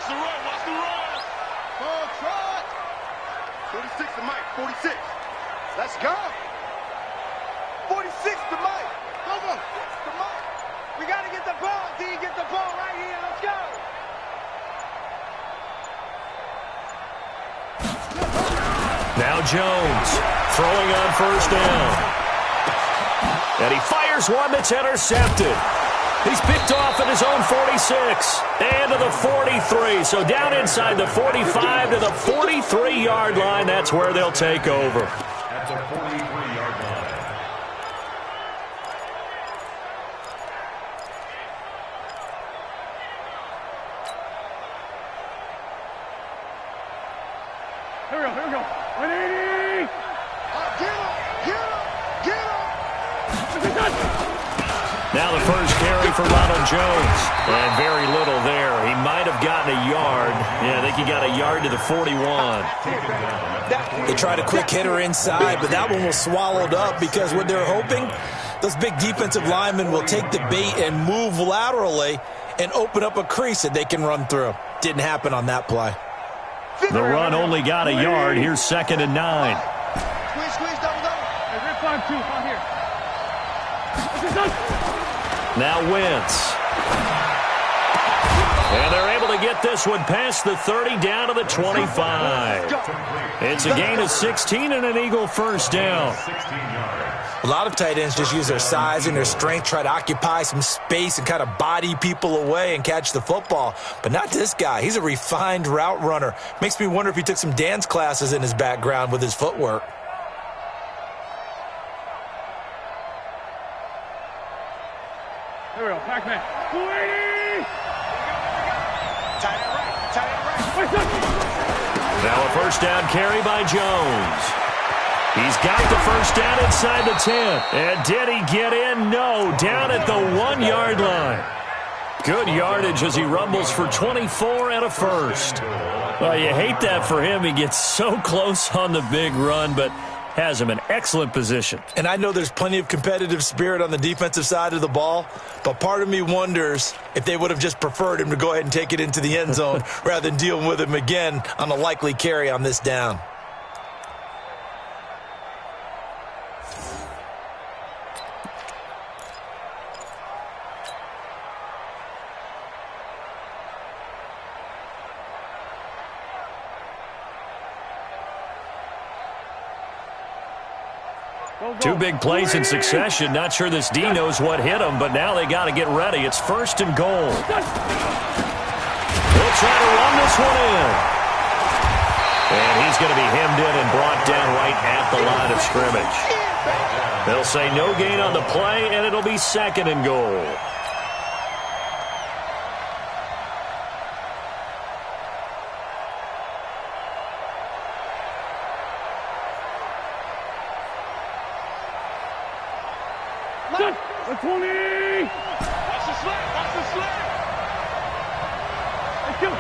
the run. Watch the run. Full trot. 46 to Mike. 46. Let's go. 46 to Mike. Go, go. To Mike. We got to get the ball, D. Get the ball right here. Let's go. Now Jones throwing on first down. And he fires one that's intercepted. He's picked off at his own 46 and to the 43. So down inside the 45 to the 43-yard line. That's where they'll take over. At the 43-yard line. Here we go. Here we go. 180. Get him. Now the first carry for Ronald Jones. And very little there. He might have gotten a yard. Yeah, I think he got a yard to the 41. They tried a quick hitter inside, but that one was swallowed up because what they're hoping, those big defensive linemen will take the bait and move laterally and open up a crease that they can run through. Didn't happen on that play. The run only got a yard. Here's 2nd and 9. Squeeze, squeeze, double, double. Hey, red flag 2. Out here. Now Wentz. And they're able to get this one past the 30 down to the 25. It's a gain of 16 and an Eagle first down. 16 yards. A lot of tight ends just use their size and their strength, try to occupy some space and kind of body people away and catch the football. But not this guy. He's a refined route runner. Makes me wonder if he took some dance classes in his background with his footwork. Here we go. Pac-Man. 280. Tight end right. Tight end right. Now a first down carry by Jones. He's got the first down inside the 10. And did he get in? No. Down at the 1-yard line. Good yardage as he rumbles for 24 and a first. Well, you hate that for him. He gets so close on the big run, but has him in excellent position. And I know there's plenty of competitive spirit on the defensive side of the ball, but part of me wonders if they would have just preferred him to go ahead and take it into the end zone rather than dealing with him again on a likely carry on this down. Two big plays in succession. Not sure this D knows what hit him, but now they got to get ready. It's 1st and goal. They'll try to run this one in. And he's going to be hemmed in and brought down right at the line of scrimmage. They'll say no gain on the play, and it'll be 2nd and goal. The 20. Watch the slap. Watch the slap. Hey, kill.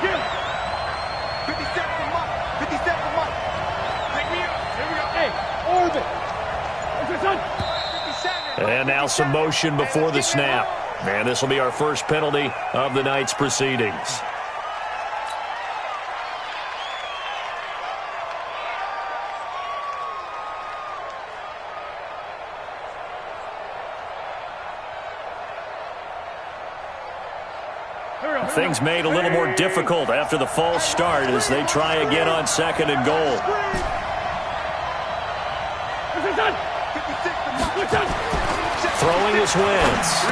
57 for Mike. 57 for Mike. Take me out. Here we go. Hey, orbit. What's your son? 57. And now some motion before the snap. And this will be our first penalty of the night's proceedings. Things made a little more difficult after the false start as they try again on 2nd and goal. Throwing is Wentz.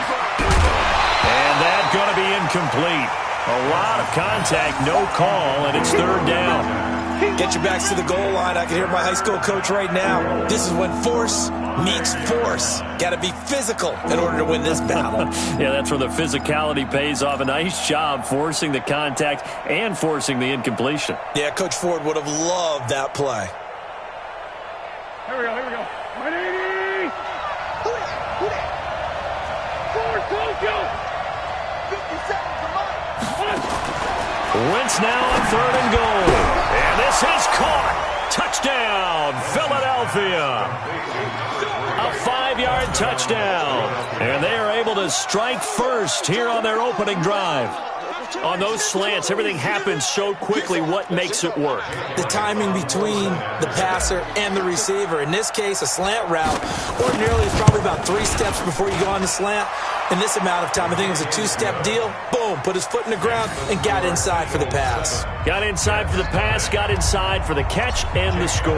And that's going to be incomplete. A lot of contact, no call, and it's 3rd down. Get your backs to the goal line. I can hear my high school coach right now. This is when force meets force. Got to be physical in order to win this battle. Yeah, that's where the physicality pays off. A nice job forcing the contact and forcing the incompletion. Yeah, Coach Ford would have loved that play. Here we go. 180. Forward, Tokyo. 57 for Mike. Wentz now on 3rd and goal. And this is caught. Touchdown, Philadelphia. A 5-yard touchdown. And they are able to strike first here on their opening drive. On those slants, everything happens so quickly. What makes it work? The timing between the passer and the receiver. In this case, a slant route ordinarily is probably about 3 steps before you go on the slant. In this amount of time, I think it was a 2-step deal. Boom, put his foot in the ground and got inside for the pass. Got inside for the pass, got inside for the catch and the score.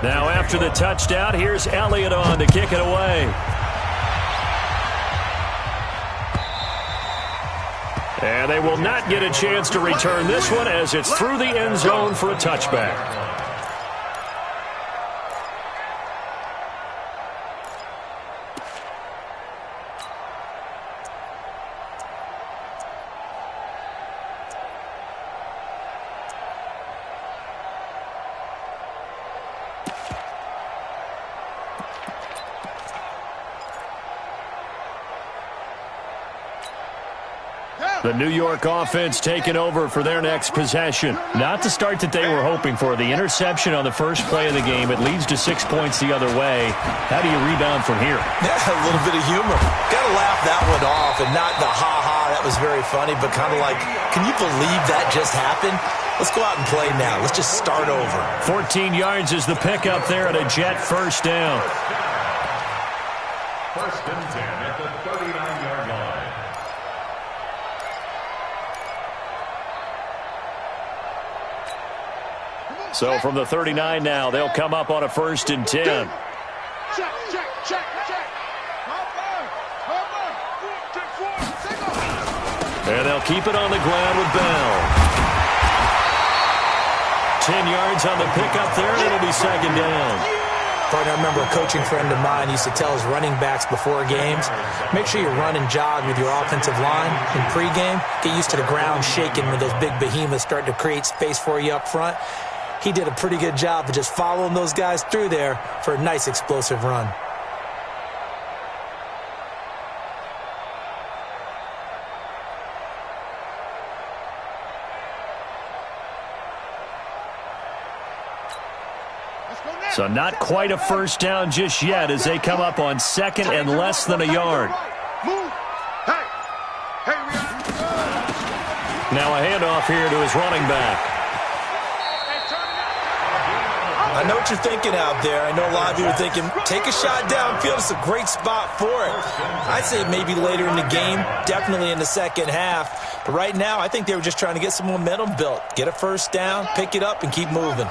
Now after the touchdown, here's Elliott on to kick it away. And they will not get a chance to return this one as it's through the end zone for a touchback. The New York offense taking over for their next possession. Not the start that they were hoping for. The interception on the first play of the game. It leads to 6 points the other way. How do you rebound from here? Yeah, a little bit of humor. Got to laugh that one off and not the ha-ha. That was very funny, but kind of like, can you believe that just happened? Let's go out and play now. Let's just start over. 14 yards is the pickup there at a Jet first down. First and 10 at the 39-yard line. So from the 39 now, they'll come up on a first and 10. Check, check, check, check. And they'll keep it on the ground with Bell. 10 yards on the pickup there, and it'll be second down. Partner, I remember a coaching friend of mine used to tell his running backs before games, make sure you run and jog with your offensive line in pregame. Get used to the ground shaking when those big behemoths start to create space for you up front. He did a pretty good job of just following those guys through there for a nice explosive run. So not quite a first down just yet as they come up on second and less than a yard. Now a handoff here to his running back. I know what you're thinking out there. I know a lot of you are thinking, take a shot downfield. It's a great spot for it. I'd say maybe later in the game, definitely in the second half. But right now, I think they were just trying to get some momentum built. Get a first down, pick it up, and keep moving.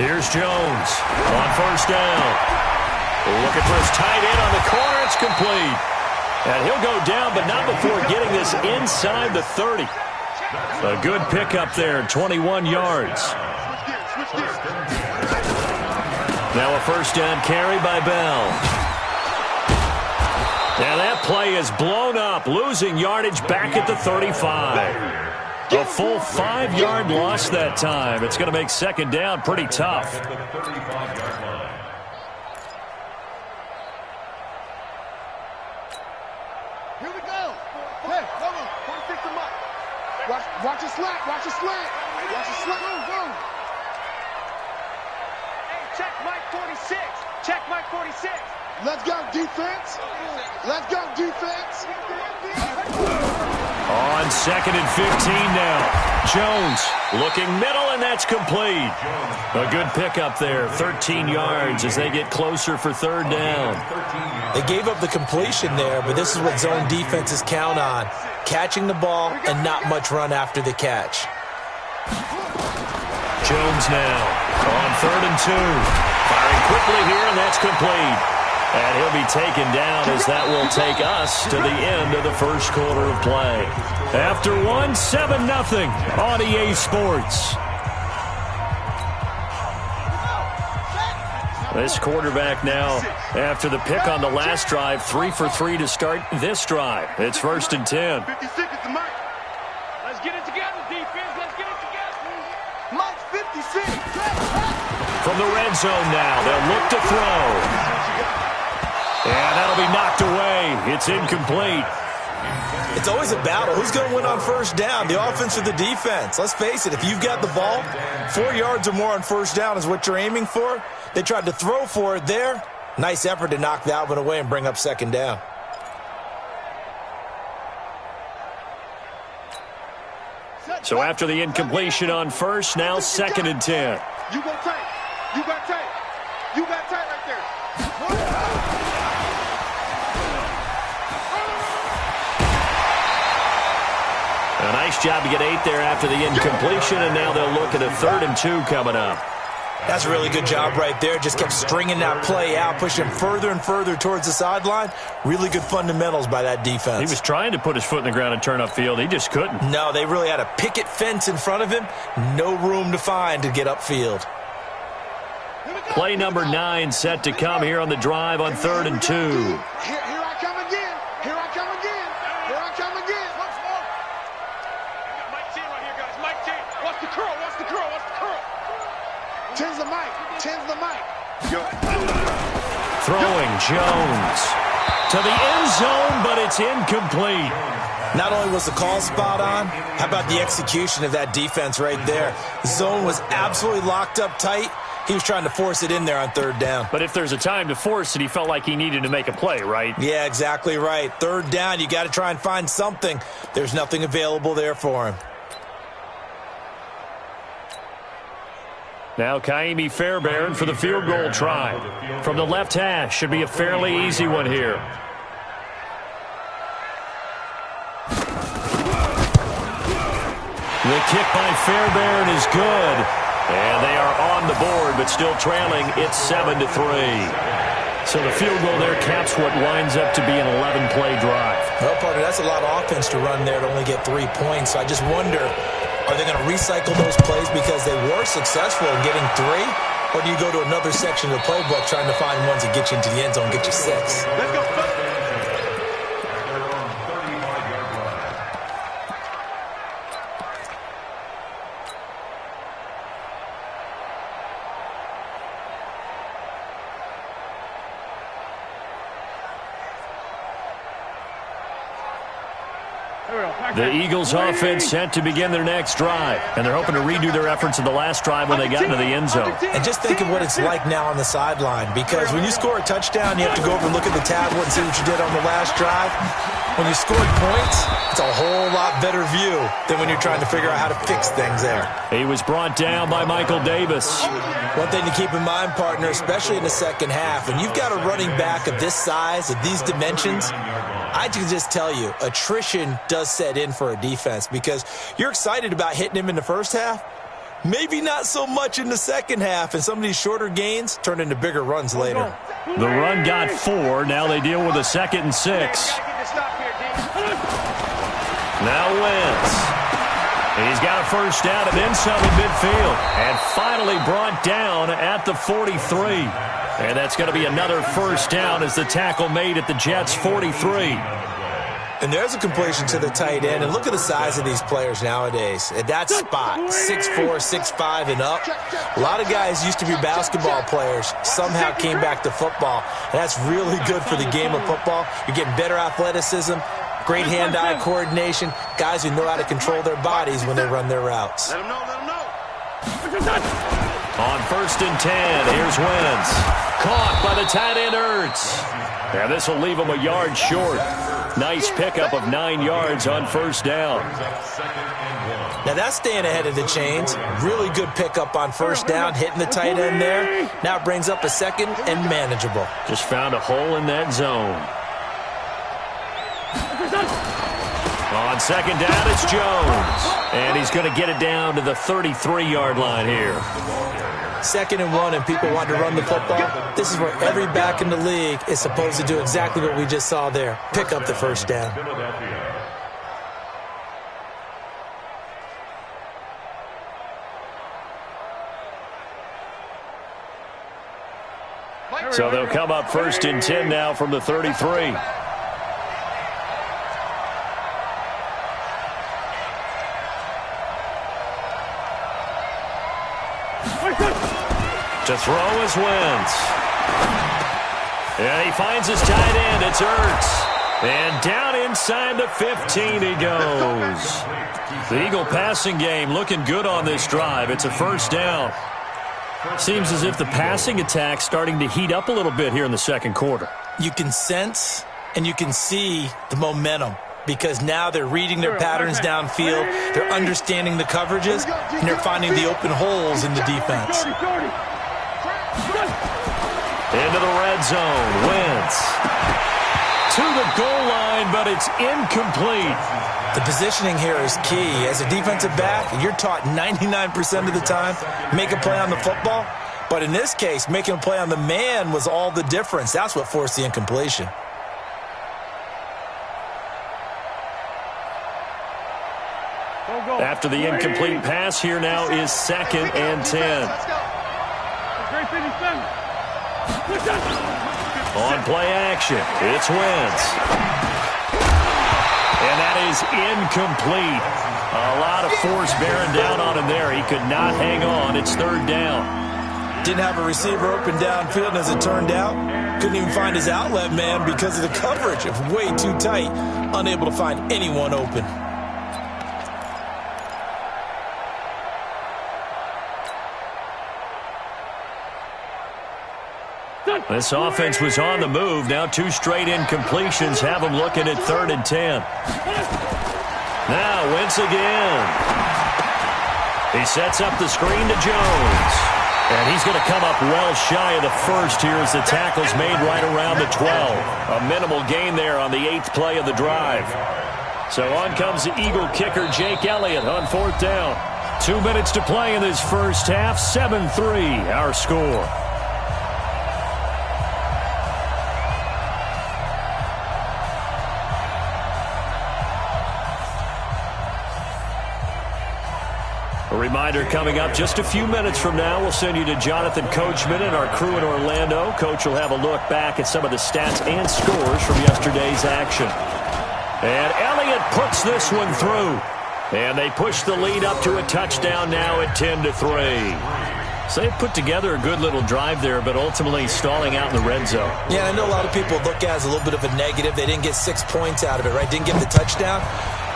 Here's Jones on first down. Looking for his tight end on the corner. It's complete. And he'll go down, but not before getting this inside the 30. A good pickup there, 21 yards. Now a first down carry by Bell. And that play is blown up, losing yardage back at the 35. A full 5-yard loss that time. It's going to make second down pretty tough. At the 35-yard line. Here we go. Hey, come on. 46 to Mike. Watch your slant. Watch your slant. Watch your slant. Go. Hey, check Mike 46. Check Mike 46. Let's go, defense. Let's go, defense. On second and 15 now. Jones looking middle, and that's complete. A good pickup there, 13 yards as they get closer for third down. They gave up the completion there, but this is what zone defenses count on. Catching the ball and not much run after the catch. Jones now on third and 2. Firing quickly here, and that's complete. And he'll be taken down as that will take us to the end of the first quarter of play. After one, 7-0 on EA Sports. This quarterback now, after the pick on the last drive, 3 for 3 to start this drive. It's first and 10. 56 is the Mike. Let's get it together, defense. Let's get it together. Mike's 56. From the red zone now, they'll look to throw. And that'll be knocked away. It's incomplete. It's always a battle. Who's going to win on first down, the offense or the defense? Let's face it, if you've got the ball, 4 yards or more on first down is what you're aiming for. They tried to throw for it there. Nice effort to knock that one away and bring up second down. So after the incompletion on first, now 2nd and 10. You go tight. You got tight. You got tight right there. A nice job to get 8 there after the incompletion, and now they'll look at a 3rd and 2 coming up. That's a really good job right there. Just kept stringing that play out, pushing him further and further towards the sideline. Really good fundamentals by that defense. He was trying to put his foot in the ground and turn upfield. He just couldn't. No, they really had a picket fence in front of him. No room to find to get upfield. Play number 9 set to come here on the drive on 3rd and 2. Here I come again. Here I come again. Here I come again. Once more. Mike 10 right here, guys. Mike 10. Watch the curl. Watch the curl. Watch the curl. 10's the mic. 10's the mic. Throwing Jones to the end zone, but it's incomplete. Not only was the call spot on, how about the execution of that defense right there? The zone was absolutely locked up tight. He was trying to force it in there on 3rd down. But if there's a time to force it, he felt like he needed to make a play, right? Yeah, exactly right. 3rd down, you got to try and find something. There's nothing available there for him. Now Kaimi Fairbairn for the field goal try. From the left hash, should be a fairly easy one here. The kick by Fairbairn is good. And they are on the board, but still trailing. It's 7-3. So the field goal there caps what winds up to be an 11-play drive. Well, partner, that's a lot of offense to run there to only get 3 points. So I just wonder, are they going to recycle those plays because they were successful in getting 3? Or do you go to another section of the playbook trying to find ones that get you into the end zone, get you 6? Let's go. The Eagles offense set to begin their next drive, and they're hoping to redo their efforts in the last drive when they got into the end zone. And just think of what it's like now on the sideline, because when you score a touchdown, you have to go over and look at the tablet and see what you did on the last drive. When you scored points, it's a whole lot better view than when you're trying to figure out how to fix things there. He was brought down by Michael Davis. One thing to keep in mind, partner, especially in the second half, when you've got a running back of this size, of these dimensions, I can just tell you, attrition does set in for a defense because you're excited about hitting him in the first half. Maybe not so much in the second half, and some of these shorter gains turn into bigger runs later. The run got 4. Now they deal with a 2nd and 6. Now Wentz. He's got a first down and then some in midfield. And finally brought down at the 43. And that's going to be another first down as the tackle made at the Jets' 43. And there's a completion to the tight end. And look at the size of these players nowadays. At that spot, 6'4", 6'5", and up. A lot of guys used to be basketball players. Somehow came back to football. And that's really good for the game of football. You're getting better athleticism, great hand-eye coordination, guys who know how to control their bodies when they run their routes. Let them know, let them know. On 1st and 10, here's Wentz. Caught by the tight end Ertz. And this will leave him a yard short. Nice pickup of 9 yards on first down. Now that's staying ahead of the chains. Really good pickup on first down, hitting the tight end there. Now it brings up a 2nd and manageable. Just found a hole in that zone. On 2nd down, it's Jones. And he's going to get it down to the 33-yard line here. 2nd and 1, and people want to run the football. This is where every back in the league is supposed to do exactly what we just saw there. Pick up the first down. So they'll come up 1st and 10 now from the 33. To throw is Wentz. And he finds his tight end. It's Ertz. And down inside the 15 he goes. The Eagle passing game looking good on this drive. It's a first down. Seems as if the passing attack's starting to heat up a little bit here in the second quarter. You can sense and you can see the momentum because now they're reading their patterns downfield, they're understanding the coverages, and they're finding the open holes in the defense. Into the red zone. Wentz to the goal line, but it's incomplete. The positioning here is key. As a defensive back, you're taught 99% of the time, make a play on the football. But in this case, making a play on the man was all the difference. That's what forced the incompletion. After the incomplete pass, here now is 2nd and 10. On play action, it's Wentz. And that is incomplete. A lot of force bearing down on him there. He could not hang on. It's 3rd down. Didn't have a receiver open downfield, and as it turned out, couldn't even find his outlet man because of the coverage. It was way too tight, unable to find anyone open. This offense was on the move. Now 2 straight incompletions have them looking at 3rd and 10. Now Wentz again. He sets up the screen to Jones. And he's going to come up well shy of the first here as the tackle's made right around the 12. A minimal gain there on the 8th play of the drive. So on comes the Eagle kicker, Jake Elliott, on 4th down. 2 minutes to play in this first half. 7-3 our score. A reminder coming up just a few minutes from now, we'll send you to Jonathan Coachman and our crew in Orlando. Coach will have a look back at some of the stats and scores from yesterday's action. And Elliott puts this one through. And they push the lead up to a touchdown now at 10-3. So they put together a good little drive there, but ultimately stalling out in the red zone. Yeah, I know a lot of people look at it as a little bit of a negative. They didn't get 6 points out of it, right? Didn't get the touchdown.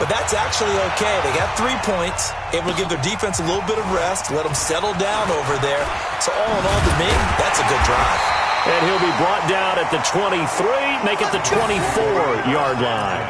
But that's actually okay. They got 3 points, able to give their defense a little bit of rest, let them settle down over there. So all in all, to me, that's a good drive. And he'll be brought down at the 23, make it the 24-yard line.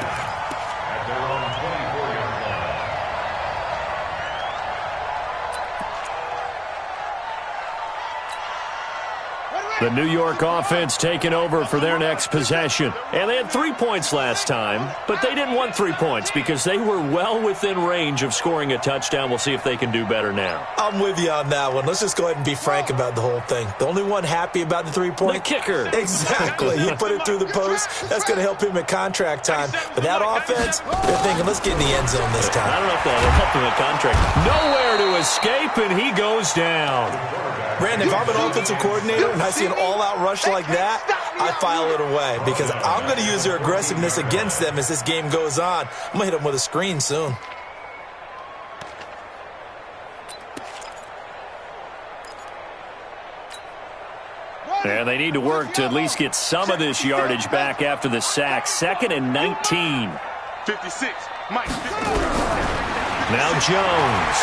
The New York offense taking over for their next possession. And they had 3 points last time, but they didn't want 3 points because they were well within range of scoring a touchdown. We'll see if they can do better now. I'm with you on that one. Let's just go ahead and be frank about the whole thing. The only one happy about the 3-point? The kicker. Exactly. He put it through the post. That's going to help him at contract time. But that offense, they're thinking, let's get in the end zone this time. I don't know if that'll help him at contract. Nowhere to escape, and he goes down. Brandon, if I'm an offensive coordinator and I see an all-out rush like that, I file it away because I'm going to use their aggressiveness against them as this game goes on. I'm going to hit them with a screen soon. And they need to work to at least get some of this yardage back after the sack. 2nd and 19. 56. Mike. Now Jones.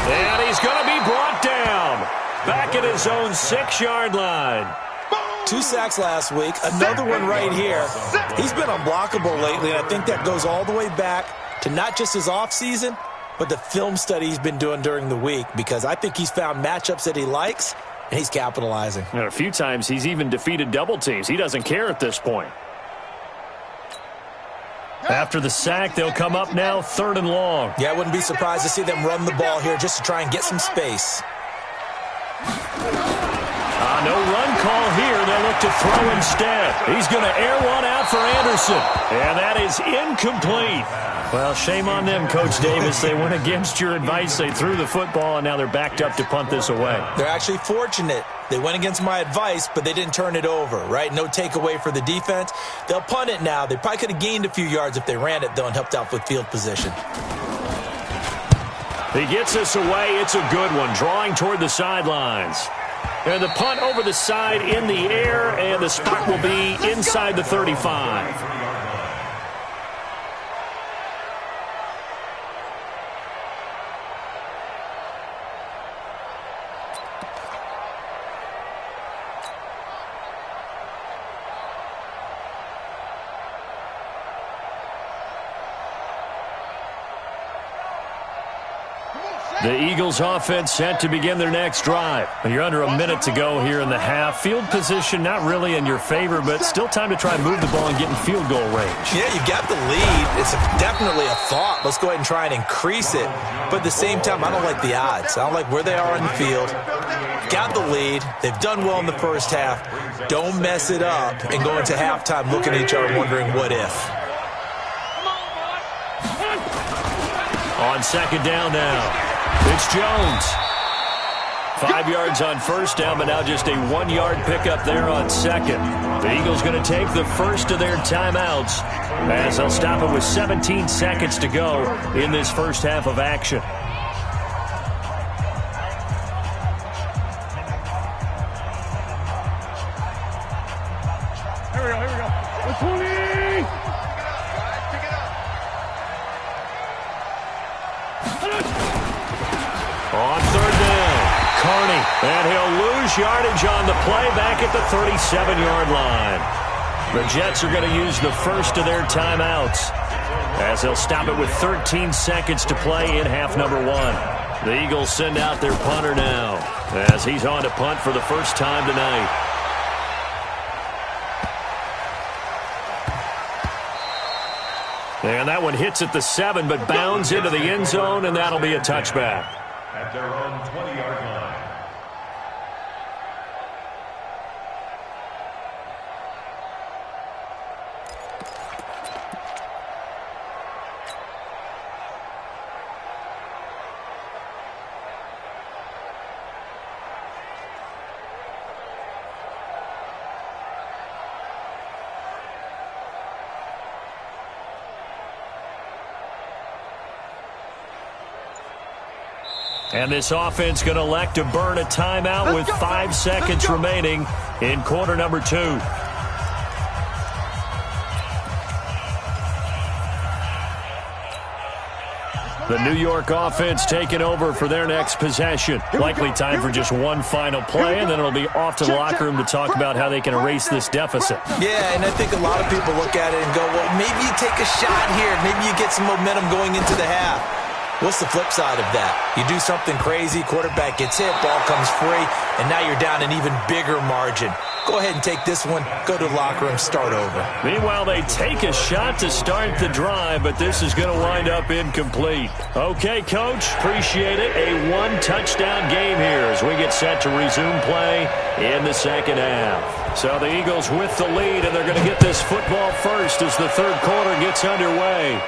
And he's going to be brought down. Back at his own 6-yard line. 2 sacks last week. Another one right here. He's been unblockable lately, and I think that goes all the way back to not just his offseason, but the film study he's been doing during the week because I think he's found matchups that he likes, and he's capitalizing. And a few times he's even defeated double teams. He doesn't care at this point. After the sack, they'll come up now 3rd and long. Yeah, I wouldn't be surprised to see them run the ball here just to try and get some space. No run call here. They'll look to throw instead. He's going to air one out for Anderson. And that is incomplete. Well, shame on them, Coach Davis. They went against your advice. They threw the football, and now they're backed up to punt this away. They're actually fortunate. They went against my advice, but they didn't turn it over, right? No takeaway for the defense. They'll punt it now. They probably could have gained a few yards if they ran it, though, and helped out with field position. He gets us away. It's a good one, drawing toward the sidelines. And the punt over the side in the air, and the spot will be inside the 35. The Eagles offense set to begin their next drive. You're under a minute to go here in the half. Field position not really in your favor, but still time to try and move the ball and get in field goal range. Yeah, you got the lead. It's definitely a thought. Let's go ahead and try and increase it. But at the same time, I don't like the odds. I don't like where they are on the field. Got the lead. They've done well in the first half. Don't mess it up and go into halftime looking at each other wondering what if. On second down now. It's Jones. 5 yards on first down, but now just a 1-yard pickup there on second. The Eagles going to take the first of their timeouts as they'll stop it with 17 seconds to go in this first half of action. Here we go. 20! On third down, Carney, and he'll lose yardage on the play back at the 37-yard line. The Jets are going to use the first of their timeouts as they'll stop it with 13 seconds to play in half number 1. The Eagles send out their punter now as he's on to punt for the first time tonight. And that one hits at the 7, but bounds into the end zone, and that'll be a touchback. At their own 20-yard line. And this offense going to elect to burn a timeout with 5 seconds remaining in quarter number 2. The New York offense taking over for their next possession. Likely time for just one final play, and then it'll be off to the locker room to talk about how they can erase this deficit. Yeah, and I think a lot of people look at it and go, well, maybe you take a shot here. Maybe you get some momentum going into the half. What's the flip side of that? You do something crazy, quarterback gets hit, ball comes free, and now you're down an even bigger margin. Go ahead and take this one, go to the locker room, start over. Meanwhile, they take a shot to start the drive, but this is going to wind up incomplete. Okay, Coach, appreciate it. A one-touchdown game here as we get set to resume play in the second half. So the Eagles with the lead, and they're going to get this football first as the third quarter gets underway.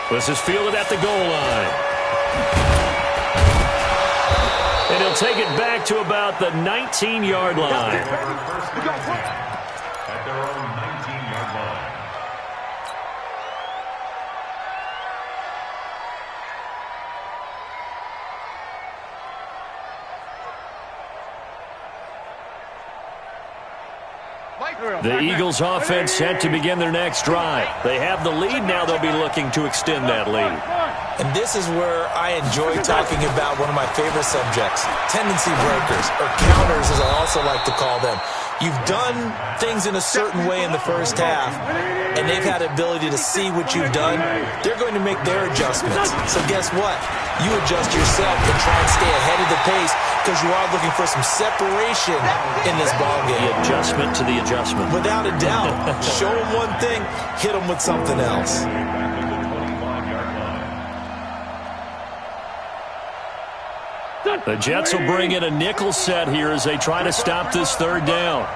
This is fielded at the goal line. And he'll take it back to about the 19-yard line. At their own 19-yard line. The Eagles offense set to begin their next drive. They have the lead now. They'll be looking to extend that lead. And this is where I enjoy talking about one of my favorite subjects, tendency breakers, or counters as I also like to call them. You've done things in a certain way in the first half, and they've had the ability to see what you've done. They're going to make their adjustments. So guess what? You adjust yourself and try and stay ahead of the pace because you are looking for some separation in this ballgame. The adjustment to the adjustment. Without a doubt. Show them one thing, hit them with something else. The Jets will bring in a nickel set here as they try to stop this third down.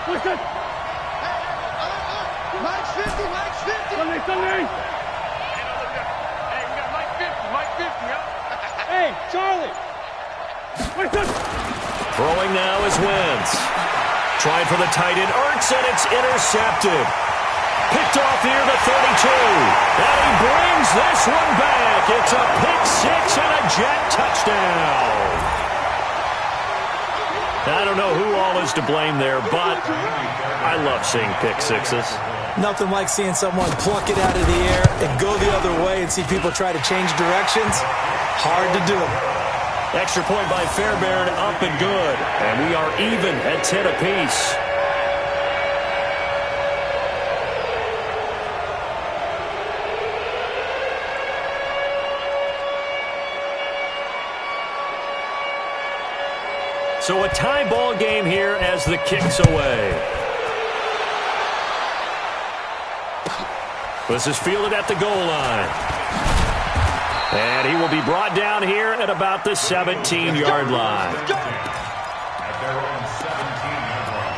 Mike's 50, Mike's 50. Sunday. Hey, we got Mike 50, huh? Hey, Charlie. Throwing now is Wentz. Trying for the tight end, Ertz, and it's intercepted. Picked off near the 32. And he brings this one back. It's a pick six and a Jet touchdown. I don't know who all is to blame there, but I love seeing pick sixes. Nothing like seeing someone pluck it out of the air and go the other way and see people try to change directions. Hard to do. Extra point by Fairbairn, up and good. And we are even at 10 apiece. So a tie ball game here as the kick's away. This is fielded at the goal line. And he will be brought down here at about the 17-yard line. At their own 17-yard line.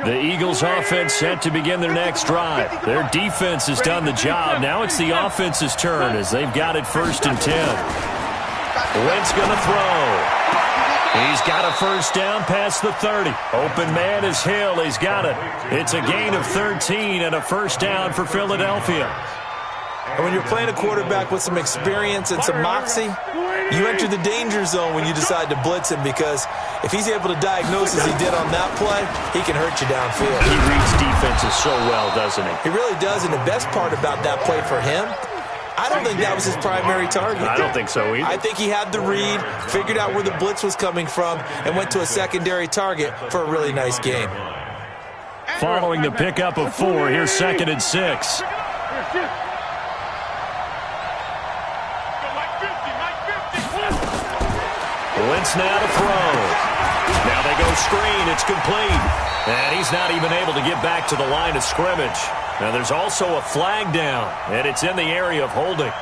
The Eagles offense set to begin their next drive. Their defense has done the job. Now it's the offense's turn as they've got it 1st and 10. Wentz going to throw. He's got a first down past the 30. Open man is Hill. He's got it. It's a gain of 13 and a first down for Philadelphia. And when you're playing a quarterback with some experience and some moxie, you enter the danger zone when you decide to blitz him, because if he's able to diagnose as he did on that play, he can hurt you downfield. He reads defenses so well, doesn't he? He really does, and the best part about that play for him, I don't think that was his primary target. I don't think so either. I think he had the read, figured out where the blitz was coming from, and went to a secondary target for a really nice game. Following the pickup of 4, here's 2nd and 6. Wentz now to throw. Now they go screen. It's complete. And he's not even able to get back to the line of scrimmage. Now there's also a flag down, and it's in the area of holding.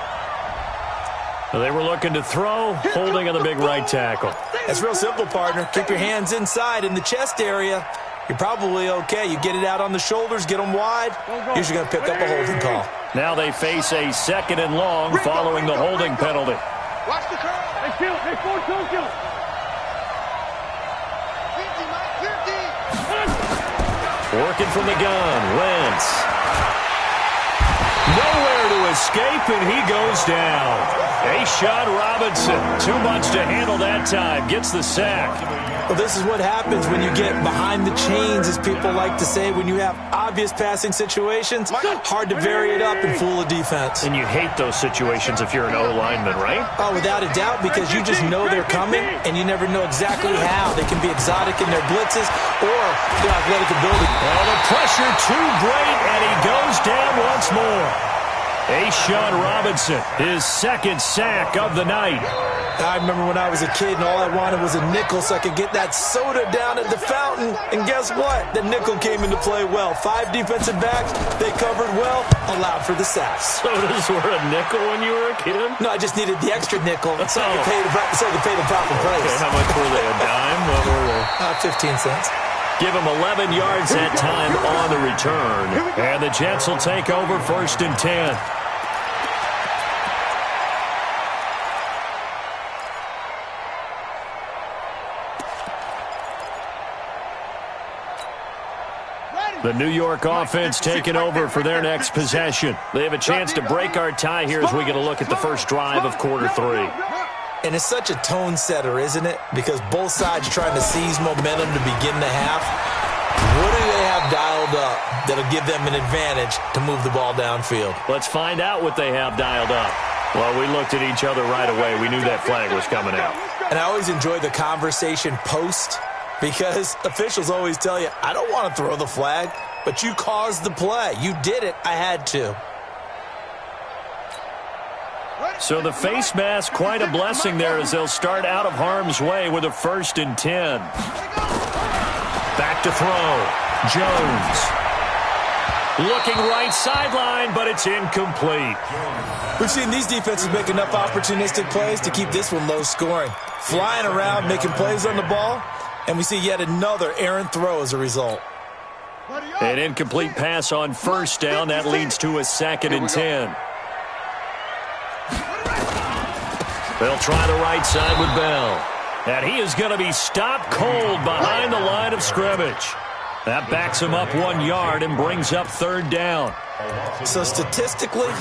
They were looking to throw, holding on the big right tackle. That's real simple, partner. Keep your hands inside in the chest area. You're probably okay. You get it out on the shoulders, get them wide. Usually going to pick up a holding call. Now they face a 2nd and long following the holding penalty. Watch the curl. Hey, kill. Hey, Ford, kill. 50, Mike, 50. Working from the gun, Wentz. Nowhere to escape, and he goes down. A'Shawn Robinson, too much to handle that time, gets the sack. Well, this is what happens when you get behind the chains, as people like to say, when you have obvious passing situations. Hard to vary it up and fool a defense. And you hate those situations if you're an O-lineman, right? Oh, without a doubt, because you just know they're coming, and you never know exactly how. They can be exotic in their blitzes or their athletic ability. Oh, the pressure too great, and he goes down once more. A'Shawn Robinson, his 2nd sack of the night. I remember when I was a kid and all I wanted was a nickel so I could get that soda down at the fountain. And guess what? The nickel came into play well. 5 defensive backs, they covered well, allowed for the sacks. Sodas were a nickel when you were a kid? No, I just needed the extra nickel so I could pay the proper price. Okay, how much were they, a dime? What were they? 15 cents. Give him 11 yards that time on the return. And the Jets will take over 1st and 10. The New York offense taking over for their next possession. They have a chance to break our tie here as we get a look at the first drive of quarter 3. And it's such a tone setter, isn't it? Because both sides are trying to seize momentum to begin the half. What do they have dialed up that'll give them an advantage to move the ball downfield? Let's find out what they have dialed up. Well, we looked at each other right away. We knew that flag was coming out. And I always enjoy the conversation post, because officials always tell you, I don't want to throw the flag, but you caused the play. You did it. I had to. So the face mask, quite a blessing there as they'll start out of harm's way with a 1st and 10. Back to throw. Jones. Looking right sideline, but it's incomplete. We've seen these defenses make enough opportunistic plays to keep this one low scoring. Flying around, making plays on the ball, and we see yet another errant throw as a result. An incomplete pass on first down. That leads to a 2nd and 10. They'll try the right side with Bell. And he is going to be stopped cold behind the line of scrimmage. That backs him up 1 yard and brings up 3rd down. So statistically,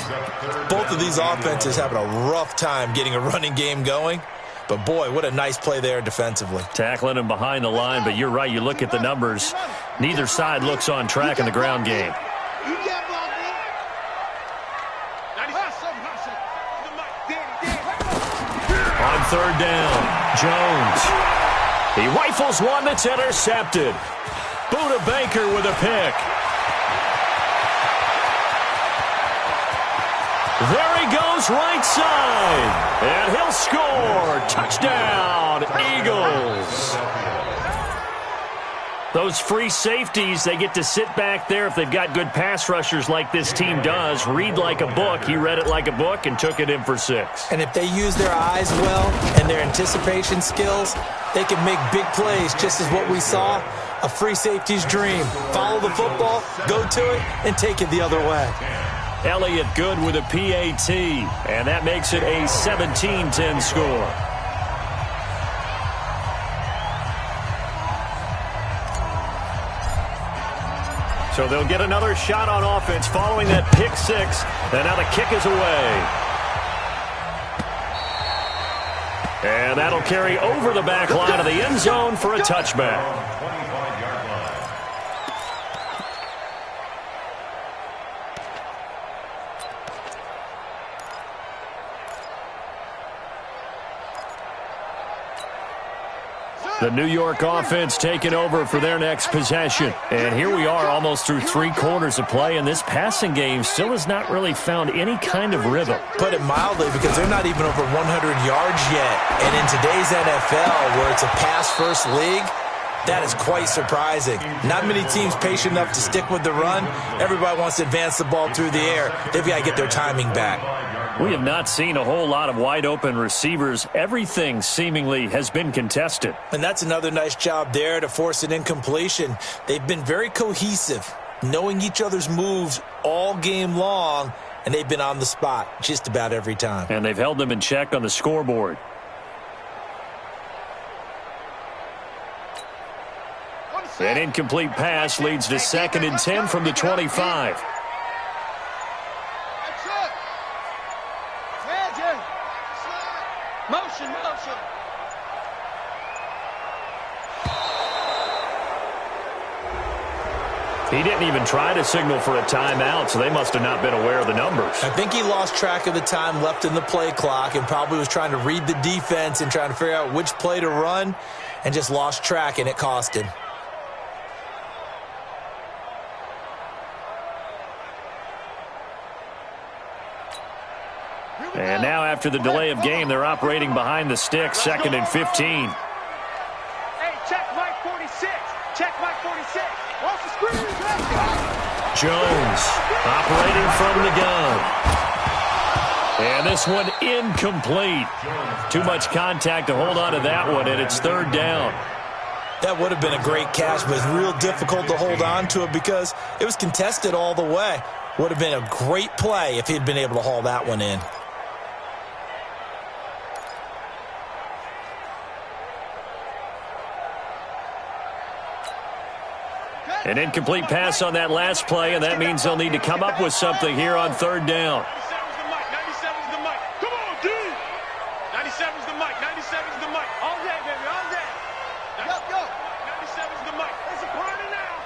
both of these offenses having a rough time getting a running game going. But, boy, what a nice play there defensively. Tackling him behind the line, but you're right. You look at the numbers. Neither side looks on track in the ground game. On 3rd down, Jones. He rifles one that's intercepted. Buda Baker with a pick. There he goes, right side. And he'll score. Touchdown, Eagles. Those free safeties, they get to sit back there if they've got good pass rushers like this team does. Read like a book. He read it like a book and took it in for 6. And if they use their eyes well and their anticipation skills, they can make big plays, just as what we saw. A free safety's dream. Follow the football, go to it, and take it the other way. Elliott good with a PAT, and that makes it a 17-10 score. So they'll get another shot on offense following that pick 6, and now the kick is away. And that'll carry over the back line of the end zone for a touchback. The New York offense taking over for their next possession. And here we are almost through 3 quarters of play, and this passing game still has not really found any kind of rhythm. Put it mildly, because they're not even over 100 yards yet. And in today's NFL, where it's a pass-first league, that is quite surprising. Not many teams patient enough to stick with the run. Everybody wants to advance the ball through the air. They've got to get their timing back. We have not seen a whole lot of wide-open receivers. Everything seemingly has been contested. And that's another nice job there to force an incompletion. They've been very cohesive, knowing each other's moves all game long, and they've been on the spot just about every time. And they've held them in check on the scoreboard. An incomplete pass leads to 2nd and 10 from the 25. Motion. He didn't even try to signal for a timeout, so they must have not been aware of the numbers. I think he lost track of the time left in the play clock and probably was trying to read the defense and trying to figure out which play to run, and just lost track, and it cost him. And now after the delay of game, they're operating behind the sticks, 2nd and 15. Hey, check Mike 46. Check Mike 46. Watch the screen. Jones operating from the gun. And this one incomplete. Too much contact to hold on to that one, and it's 3rd down. That would have been a great catch, but it's real difficult to hold on to it because it was contested all the way. Would have been a great play if he'd been able to haul that one in. An incomplete pass on that last play, and that means they'll need to come up with something here on 3rd down. 97's the mic. 97's the mic. Come on, D. 97's the mic. 97's the mic. All day, baby. All day. Go. 97's the mic. It's a party now.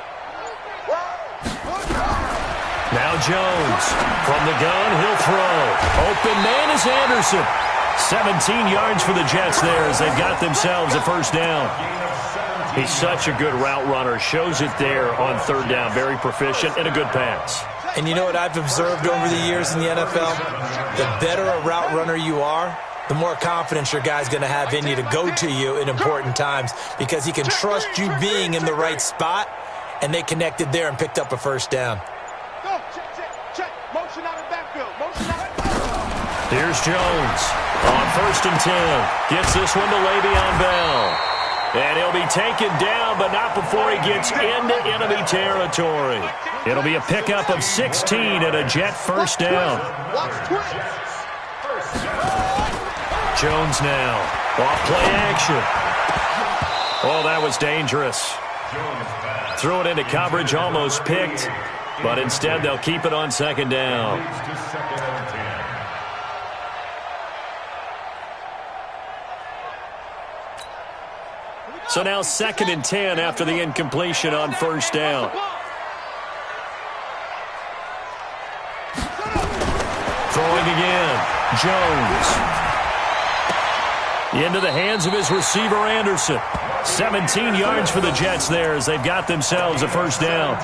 Now Jones from the gun. He'll throw. Open man is Anderson. 17 yards for the Jets there as they've got themselves a 1st down. He's such a good route runner. Shows it there on 3rd down. Very proficient and a good pass. And you know what I've observed over the years in the NFL? The better a route runner you are, the more confidence your guy's going to have in you to go to you in important times because he can trust you being in the right spot, and they connected there and picked up a 1st down. Go. Check. Motion out of backfield. Motion out of backfield. Here's Jones on 1st and 10. Gets this one to Le'Veon Bell. And he'll be taken down, but not before he gets into enemy territory. It'll be a pickup of 16 and a Jet first down. Jones now. Off play action. Oh, that was dangerous. Threw it into coverage, almost picked, but instead they'll keep it on second down. So now 2nd and 10 after the incompletion on first down. Throwing again. Jones. Into the hands of his receiver, Anderson. 17 yards for the Jets there as they've got themselves a first down.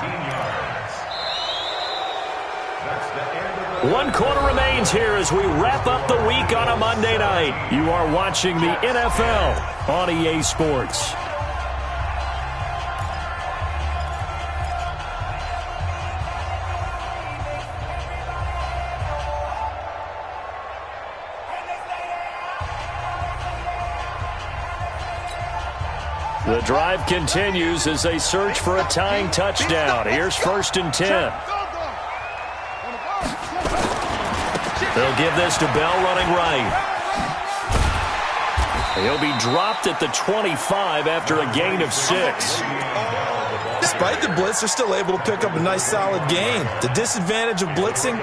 1 quarter remains here as we wrap up the week on a Monday night. You are watching the NFL on EA Sports. The drive continues as they search for a tying touchdown. Here's 1st and 10. They'll give this to Bell running right. He'll be dropped at the 25 after a gain of 6. Despite the blitz, they're still able to pick up a nice solid gain. The disadvantage of blitzing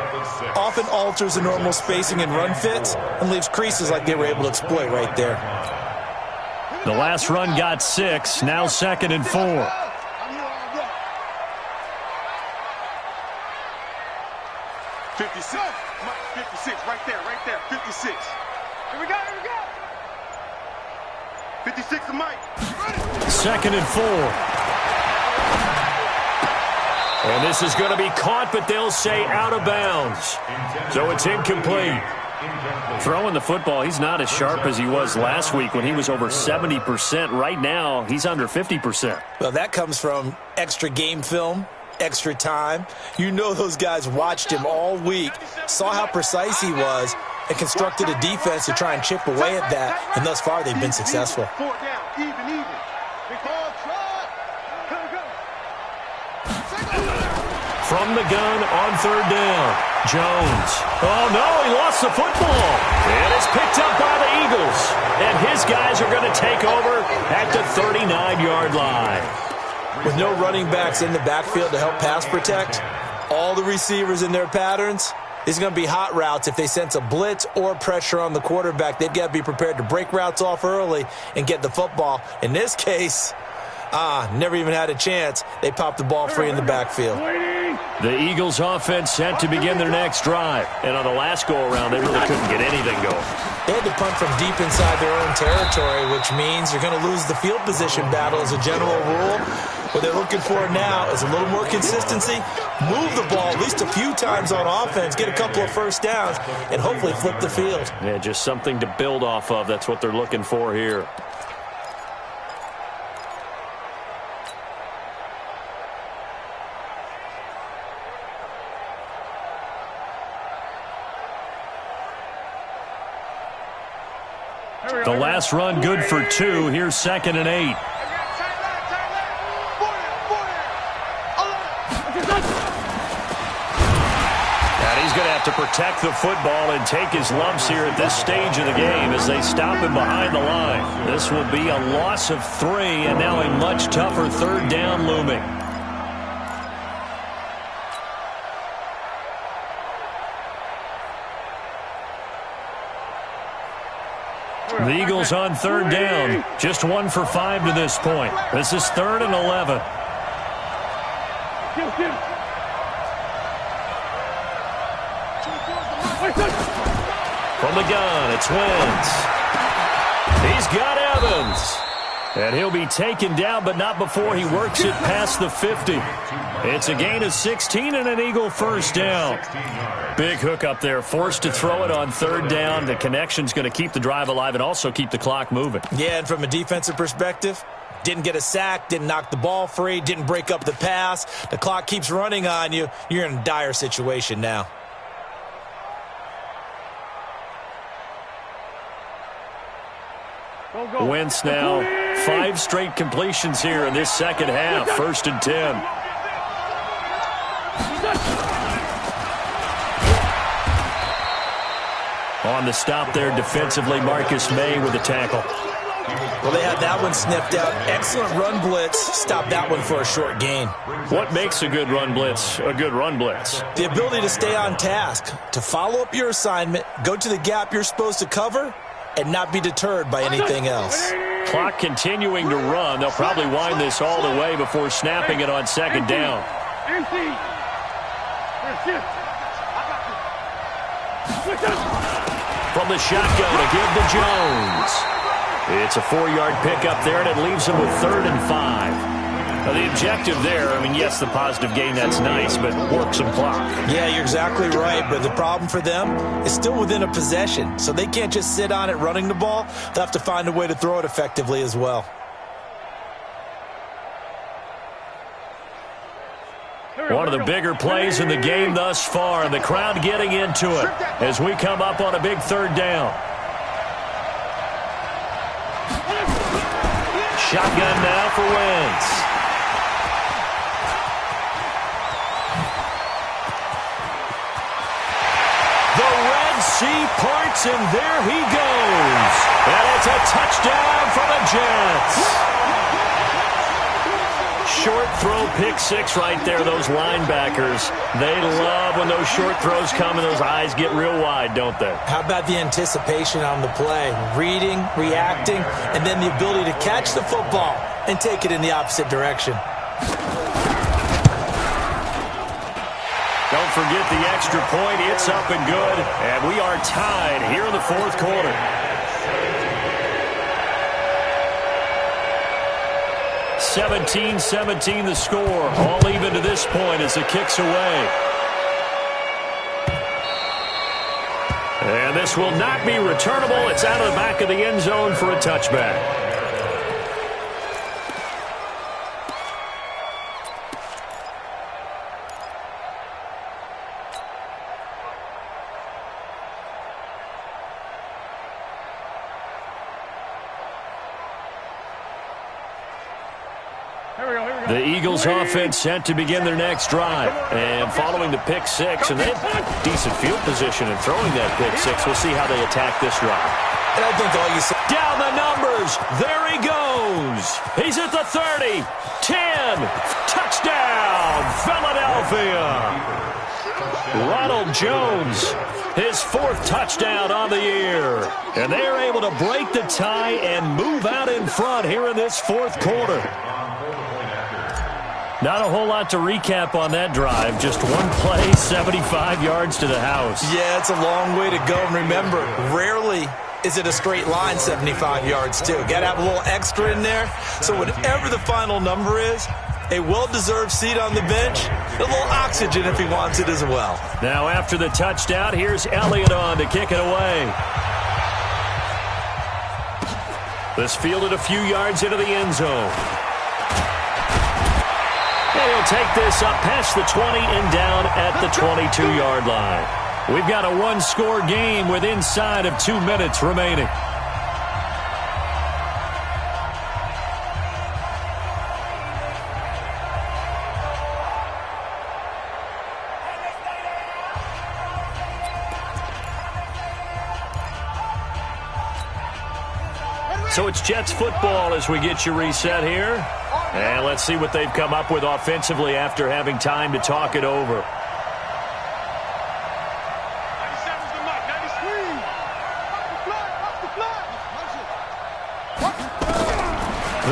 often alters the normal spacing and run fits and leaves creases like they were able to exploit right there. The last run got 6, now 2nd and 4. Right there, 56. Here we go. 56 to Mike. 2nd and 4. And this is going to be caught, but they'll say out of bounds. So it's incomplete. Throwing the football, he's not as sharp as he was last week when he was over 70%. Right now, he's under 50%. Well, that comes from extra game film, extra time. You know those guys watched him all week, saw how precise he was, and constructed a defense to try and chip away at that, and thus far they've been successful. From the gun on 3rd down, Jones. Oh, no, he lost the football. And it's picked up by the Eagles. And his guys are going to take over at the 39-yard line. With no running backs in the backfield to help pass protect, all the receivers in their patterns, these are going to be hot routes. If they sense a blitz or pressure on the quarterback, they've got to be prepared to break routes off early and get the football. In this case, never even had a chance. They popped the ball free in the backfield. The Eagles offense set to begin their next drive. And on the last go-around, they really couldn't get anything going. They had to punt from deep inside their own territory, which means you're going to lose the field position battle as a general rule. What they're looking for now is a little more consistency, move the ball at least a few times on offense, get a couple of first downs, and hopefully flip the field. Yeah, just something to build off of. That's what they're looking for here. The last run good for 2. Here's 2nd and 8. And he's going to have to protect the football and take his lumps here at this stage of the game as they stop him behind the line. This will be a loss of 3 and now a much tougher 3rd down looming. The Eagles on 3rd down. Just 1 for 5 to this point. This is 3rd and 11. From the gun, it's Wentz. He's got Evans. And he'll be taken down, but not before he works it past the 50. It's a gain of 16 and an Eagle first down. Big hook up there, forced to throw it on 3rd down. The connection's going to keep the drive alive and also keep the clock moving. Yeah, and from a defensive perspective, didn't get a sack, didn't knock the ball free, didn't break up the pass. The clock keeps running on you. You're in a dire situation now. Wentz now 5 straight completions here in this second half. 1st and 10. On the stop there defensively, Marcus May with the tackle. Well, they had that one sniffed out. Excellent run blitz. Stop that one for a short gain. What makes a good run blitz a good run blitz? The ability to stay on task, to follow up your assignment, go to the gap you're supposed to cover, and not be deterred by anything else. Clock continuing to run. They'll probably wind this all the way before snapping it on second down. From the shotgun to give to Jones. It's a 4-yard pickup there, and it leaves him with 3rd and 5. Now, the objective there, I mean, yes, the positive gain, that's nice, but work some clock. Yeah, you're exactly right, but the problem for them is still within a possession, so they can't just sit on it running the ball. They'll have to find a way to throw it effectively as well. One of the bigger plays in the game thus far, and the crowd getting into it as we come up on a big 3rd down. Shotgun now for Wentz. The Red Sea parts, and there he goes. And it's a touchdown for the Jets. Short throw, pick 6 right there. Those linebackers, they love when those short throws come and those eyes get real wide, don't they? How about the anticipation on the play? Reading, reacting, and then the ability to catch the football and take it in the opposite direction. Don't forget the extra point. It's up and good. And we are tied here in the 4th quarter. (17-17) the score. All even to this point as the kick's away. And this will not be returnable. It's out of the back of the end zone for a touchback. The Eagles offense set to begin their next drive. And following the pick 6, and they have decent field position in throwing that pick 6. We'll see how they attack this drive. And I think all you said. Down the numbers. There he goes. He's at the 30. 10. Touchdown, Philadelphia. Ronald Jones, his 4th touchdown on the year. And they are able to break the tie and move out in front here in this 4th quarter. Not a whole lot to recap on that drive. Just one play, 75 yards to the house. Yeah, it's a long way to go. And remember, rarely is it a straight line 75 yards, too. Got to have a little extra in there. So whatever the final number is, a well-deserved seat on the bench, a little oxygen if he wants it as well. Now after the touchdown, here's Elliott on to kick it away. This fielded a few yards into the end zone. And he'll take this up past the 20 and down at the 22-yard line. We've got a one-score game with inside of 2 minutes remaining. So it's Jets football as we get you reset here. And let's see what they've come up with offensively after having time to talk it over. 97's the mic. 93.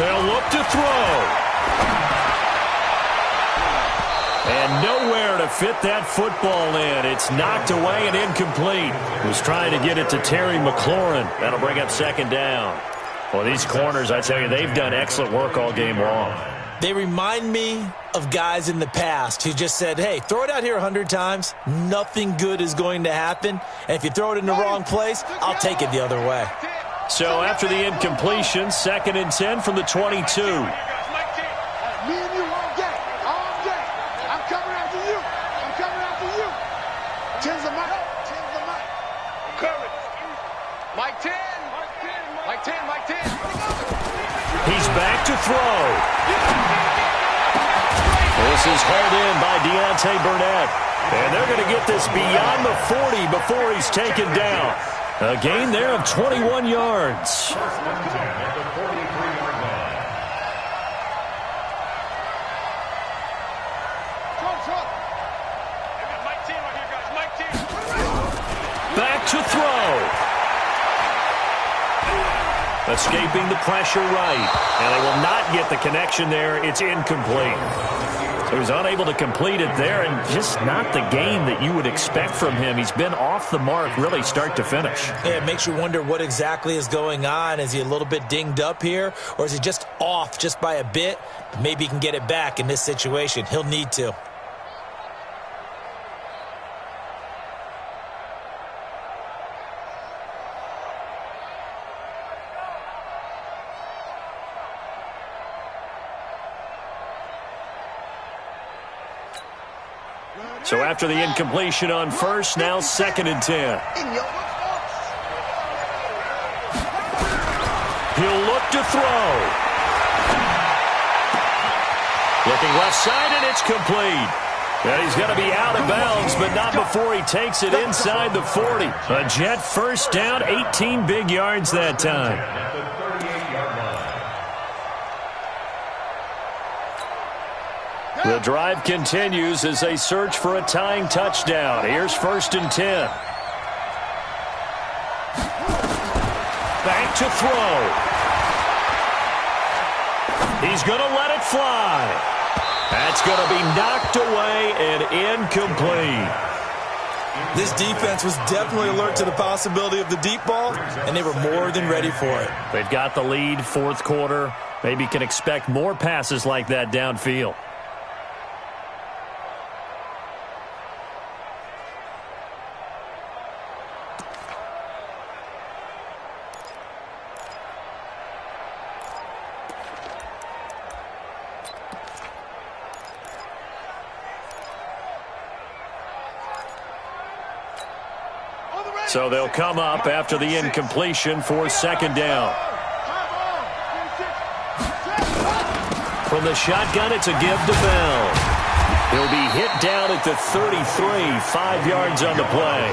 They'll look to throw. And nowhere to fit that football in. It's knocked away and incomplete. Was trying to get it to Terry McLaurin. That'll bring up second down. Well, these corners, I tell you, they've done excellent work all game long. They remind me of guys in the past who just said, hey, throw it out here 100 times. Nothing good is going to happen. And if you throw it in the wrong place, I'll take it the other way. So after the incompletion, 2nd and 10 from the 22. Me and you all day. All day. I'm coming after you. I'm coming after you. 10's the mic. 10's the mic. Covered. Mike 10. Mike 10. Mike 10. Mike 10. He's back to throw. This is hauled in by Deontay Burnett. And they're going to get this beyond the 40 before he's taken down. A gain there of 21 yards. Back to throw. Escaping the pressure right. And they will not get the connection there. It's incomplete. So he's unable to complete it there, and just not the game that you would expect from him. He's been off the mark really start to finish. Yeah, it makes you wonder what exactly is going on. Is he a little bit dinged up here, or is he just off just by a bit? Maybe he can get it back in this situation. He'll need to. So after the incompletion on first, now 2nd and 10. He'll look to throw. Looking left side, and it's complete. And he's going to be out of bounds, but not before he takes it inside the 40. A Jet first down, 18 big yards that time. The drive continues as they search for a tying touchdown. Here's 1st and 10. Back to throw. He's going to let it fly. That's going to be knocked away and incomplete. This defense was definitely alert to the possibility of the deep ball, and they were more than ready for it. They've got the lead, 4th quarter. Maybe can expect more passes like that downfield. So they'll come up after the incompletion for 2nd down. From the shotgun, it's a give to Bell. He'll be hit down at the 33, 5 yards on the play.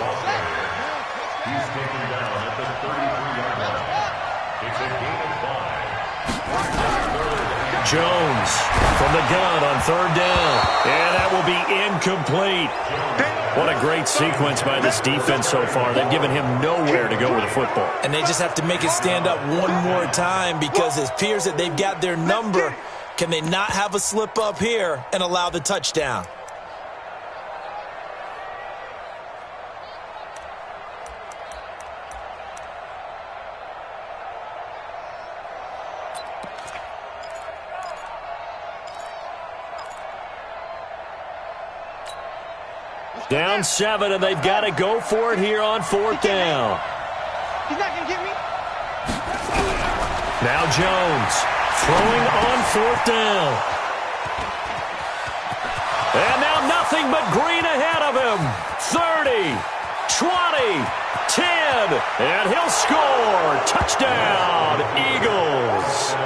He's taken down at the 33-yard line. It's a gain of 5. Jones from the gun on 3rd down. And that will be incomplete. What a great sequence by this defense so far. They've given him nowhere to go with the football. And they just have to make it stand up one more time because it appears that they've got their number. Can they not have a slip up here and allow the touchdown? Down 7, and they've got to go for it here on 4th down. He's not going to get me. Now Jones throwing on 4th down. And now nothing but green ahead of him. 30, 20, 10, and he'll score. Touchdown, Eagles.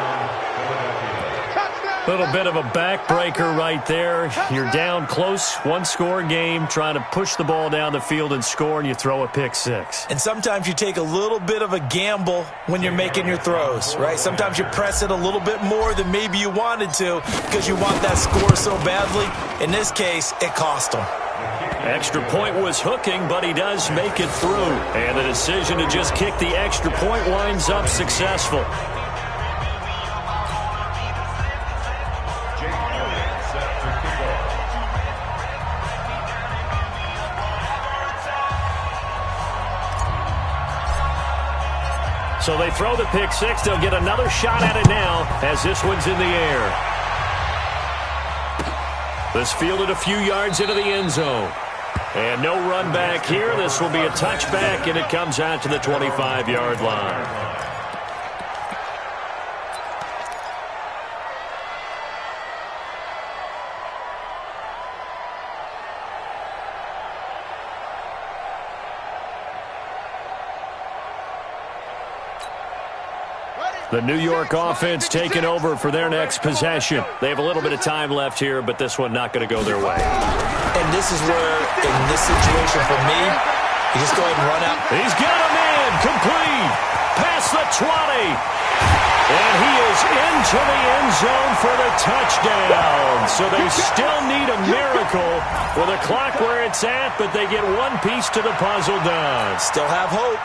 Little bit of a backbreaker right there. You're down close, 1-score game, trying to push the ball down the field and score, and you throw a pick 6. And sometimes you take a little bit of a gamble when you're making your throws, right? Sometimes you press it a little bit more than maybe you wanted to because you want that score so badly. In this case, it cost them. Extra point was hooking, but he does make it through. And the decision to just kick the extra point winds up successful. So they throw the pick 6. They'll get another shot at it now as this one's in the air. This fielded a few yards into the end zone. And no run back here. This will be a touchback, and it comes out to the 25-yard line. The New York offense taking over for their next possession. They have a little bit of time left here, but this one not going to go their way. And this is where, in this situation for me, you just go ahead and run out. He's got him in. Complete. Past the 20. And he is into the end zone for the touchdown. So they still need a miracle with a clock where it's at, but they get one piece to the puzzle done. Still have hope.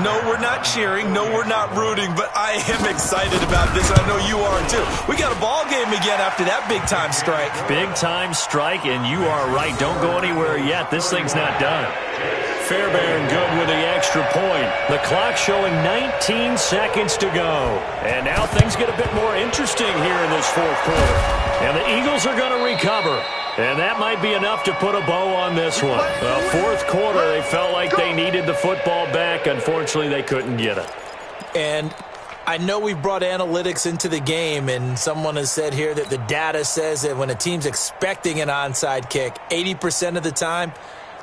No, we're not cheering. No, we're not rooting, but I am excited about this. I know you are too. We got a ball game again after that big-time strike. Big-time strike, and you are right. Don't go anywhere yet. This thing's not done. Fairbairn good with the extra point. The clock showing 19 seconds to go. And now things get a bit more interesting here in this fourth quarter. And the Eagles are going to recover. And that might be enough to put a bow on this one. Fourth quarter, they felt like they needed the football back. Unfortunately, they couldn't get it. And I know we've brought analytics into the game, and someone has said here that the data says that when a team's expecting an onside kick, 80% of the time,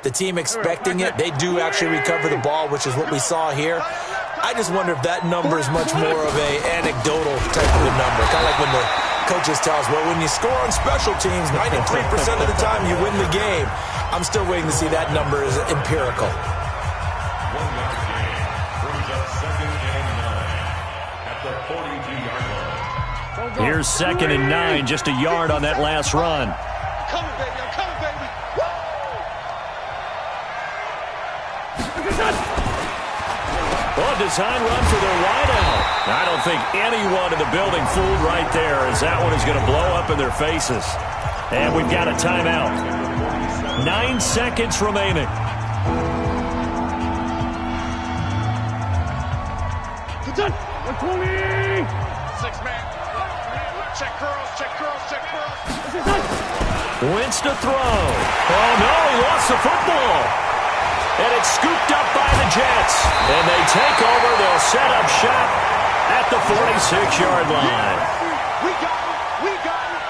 the team expecting it, they do actually recover the ball, which is what we saw here. I just wonder if that number is much more of a anecdotal type of a number. Kind of like when the coaches tell us, well, when you score on special teams, 93% of the time you win the game. I'm still waiting to see that number is empirical. 1 yard gain brings up 2nd and 9 at the 42-yard line. Here's 2nd and 9, just a yard on that last run. I'm coming, baby. I'm coming, baby. Well, design run for their wideout. I don't think anyone in the building fooled right there, as that one is going to blow up in their faces. And we've got a timeout. 9 seconds remaining. Six-man. Check curls, check curls, check curls. Wentz to throw. Oh, no, he lost the football. And it's scooped up by the Jets. And they take over. They'll set up shop at the 46-yard line. We got it. We got it.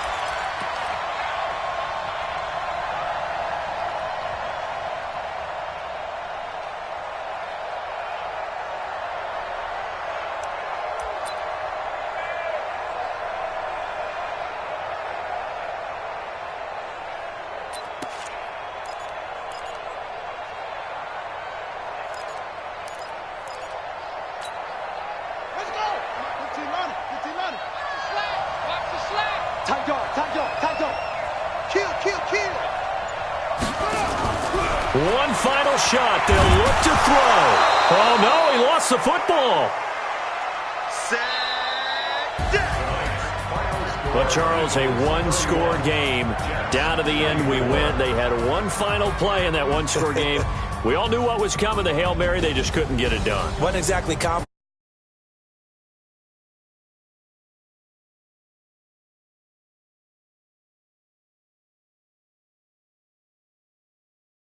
Let's go. 15 running. 15 running. Watch the slack. Tight dog. Tight dog. Tight dog. Kill, kill, kill. One final shot. They'll look to throw. Oh, no, he lost the football. But, Charles, a one-score game. Down to the end we went. They had one final play in that one-score game. We all knew what was coming, the Hail Mary. They just couldn't get it done. Wasn't exactly confident.